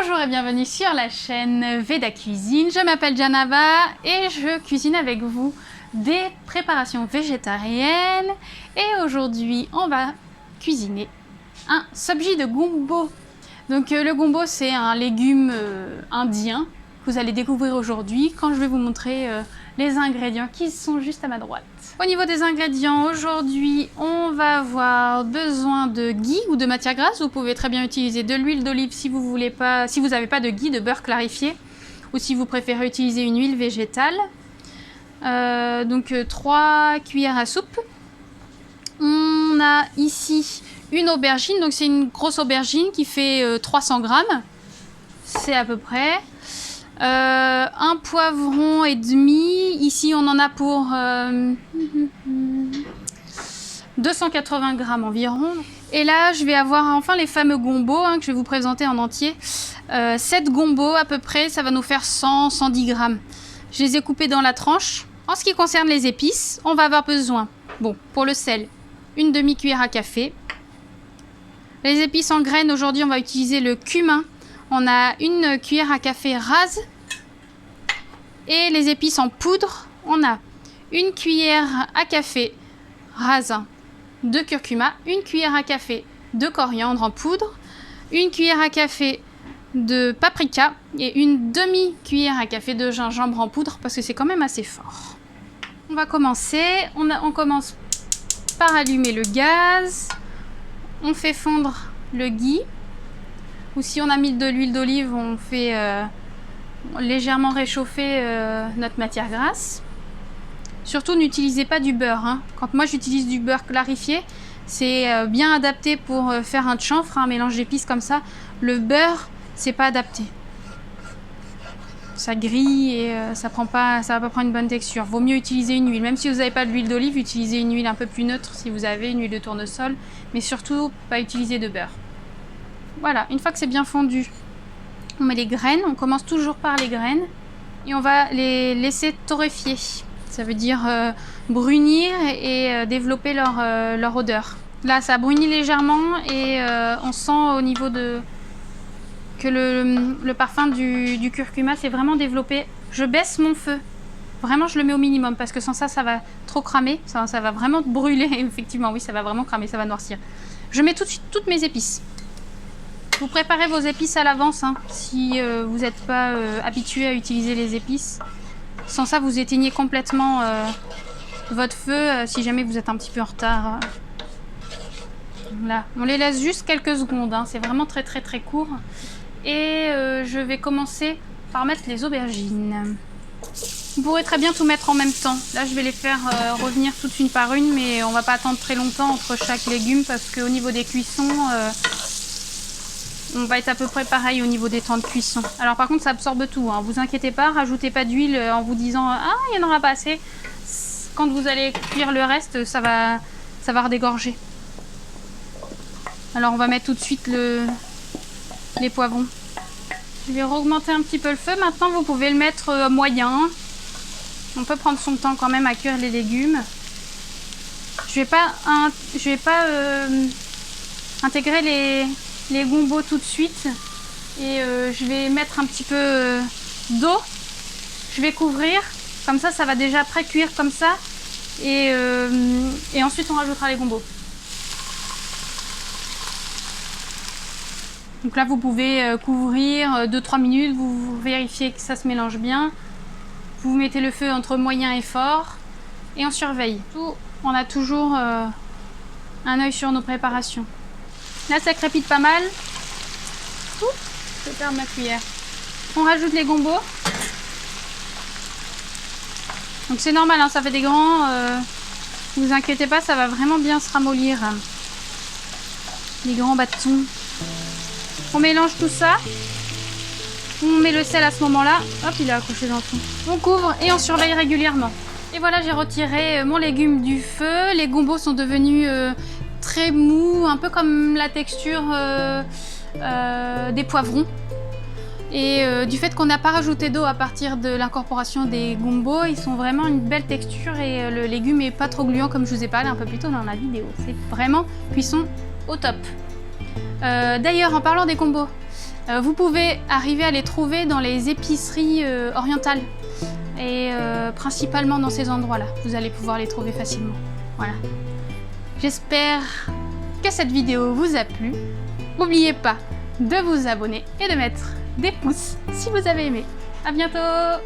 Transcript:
Bonjour et bienvenue sur la chaîne Veda Cuisine. Je m'appelle Janava et je cuisine avec vous des préparations végétariennes. Et aujourd'hui, on va cuisiner un sabji de gombo. Donc le gombo, c'est un légume indien que vous allez découvrir aujourd'hui quand je vais vous montrer les ingrédients qui sont juste à ma droite. Au niveau des ingrédients, aujourd'hui, on va avoir besoin de ghee ou de matière grasse. Vous pouvez très bien utiliser de l'huile d'olive si vous voulez pas, si vous n'avez pas de ghee, de beurre clarifié, ou si vous préférez utiliser une huile végétale. Donc 3 cuillères à soupe. On a ici une aubergine, donc c'est une grosse aubergine qui fait 300 grammes. C'est à peu près. Un poivron et demi, ici on en a pour 280 grammes environ. Et là je vais avoir enfin les fameux gombos que je vais vous présenter en entier. 7 gombos à peu près, ça va nous faire 100-110 grammes. Je les ai coupés dans la tranche. En ce qui concerne les épices, on va avoir besoin, bon, pour le sel, une demi-cuillère à café. Les épices en graines, aujourd'hui on va utiliser le cumin. On a une cuillère à café rase. Et les épices en poudre, on a une cuillère à café rase de curcuma, une cuillère à café de coriandre en poudre, une cuillère à café de paprika et une demi-cuillère à café de gingembre en poudre parce que c'est quand même assez fort. On va commencer. On commence par allumer le gaz. On fait fondre le ghee. Ou si on a mis de l'huile d'olive, on fait légèrement réchauffer notre matière grasse. Surtout, n'utilisez pas du beurre. Quand moi j'utilise du beurre clarifié, c'est bien adapté pour faire un chanfre, un mélange d'épices comme ça. Le beurre, c'est pas adapté. Ça grille et ça va pas prendre une bonne texture. Vaut mieux utiliser une huile. Même si vous n'avez pas de l'huile d'olive, utilisez une huile un peu plus neutre si vous avez une huile de tournesol. Mais surtout, pas utiliser de beurre. Voilà, une fois que c'est bien fondu, on met les graines. On commence toujours par les graines et on va les laisser torréfier. Ça veut dire brunir et développer leur odeur. Là, ça brunit légèrement et on sent au niveau que le parfum du curcuma s'est vraiment développé. Je baisse mon feu. Vraiment, je le mets au minimum parce que sans ça, ça va trop cramer. Ça va vraiment brûler. Effectivement, oui, ça va vraiment cramer, ça va noircir. Je mets tout de suite toutes mes épices. Vous préparez vos épices à l'avance si vous n'êtes pas habitué à utiliser les épices. Sans ça, vous éteignez complètement votre feu si jamais vous êtes un petit peu en retard. Là, on les laisse juste quelques secondes. C'est vraiment très très très court. Et je vais commencer par mettre les aubergines. Vous pourrez très bien tout mettre en même temps. Là, je vais les faire revenir toutes une par une, mais on va pas attendre très longtemps entre chaque légume parce qu'au niveau des cuissons, on va être à peu près pareil au niveau des temps de cuisson. Alors par contre, ça absorbe tout. Vous inquiétez pas, rajoutez pas d'huile en vous disant ah, il n'y en aura pas assez. Quand vous allez cuire le reste, ça va redégorger. Alors on va mettre tout de suite les poivrons. Je vais augmenter un petit peu le feu. Maintenant, vous pouvez le mettre moyen. On peut prendre son temps quand même à cuire les légumes. Je vais pas intégrer les gombos tout de suite. Et je vais mettre un petit peu d'eau. Je vais couvrir. Comme ça, ça va déjà pré-cuire comme ça. Et ensuite, on rajoutera les gombos. Donc là, vous pouvez couvrir 2-3 minutes, vous vérifiez que ça se mélange bien. Vous mettez le feu entre moyen et fort et on surveille. On a toujours un œil sur nos préparations. Là, ça crépite pas mal. Je vais perdre ma cuillère. On rajoute les gombos. Donc c'est normal, ça fait des grands. Ne vous inquiétez pas, ça va vraiment bien se ramollir. Les grands bâtons. On mélange tout ça. On met le sel à ce moment-là. Hop, il est accroché dans le fond. On couvre et on surveille régulièrement. Et voilà, j'ai retiré mon légume du feu. Les gombos sont devenus très mous, un peu comme la texture des poivrons. Et du fait qu'on n'a pas rajouté d'eau à partir de l'incorporation des gombos, ils sont vraiment une belle texture et le légume est pas trop gluant comme je vous ai parlé un peu plus tôt dans la vidéo. C'est vraiment cuisson au top. D'ailleurs, en parlant des gombos, Vous pouvez arriver à les trouver dans les épiceries orientales et principalement dans ces endroits-là. Vous allez pouvoir les trouver facilement. Voilà. J'espère que cette vidéo vous a plu. N'oubliez pas de vous abonner et de mettre des pouces si vous avez aimé. À bientôt!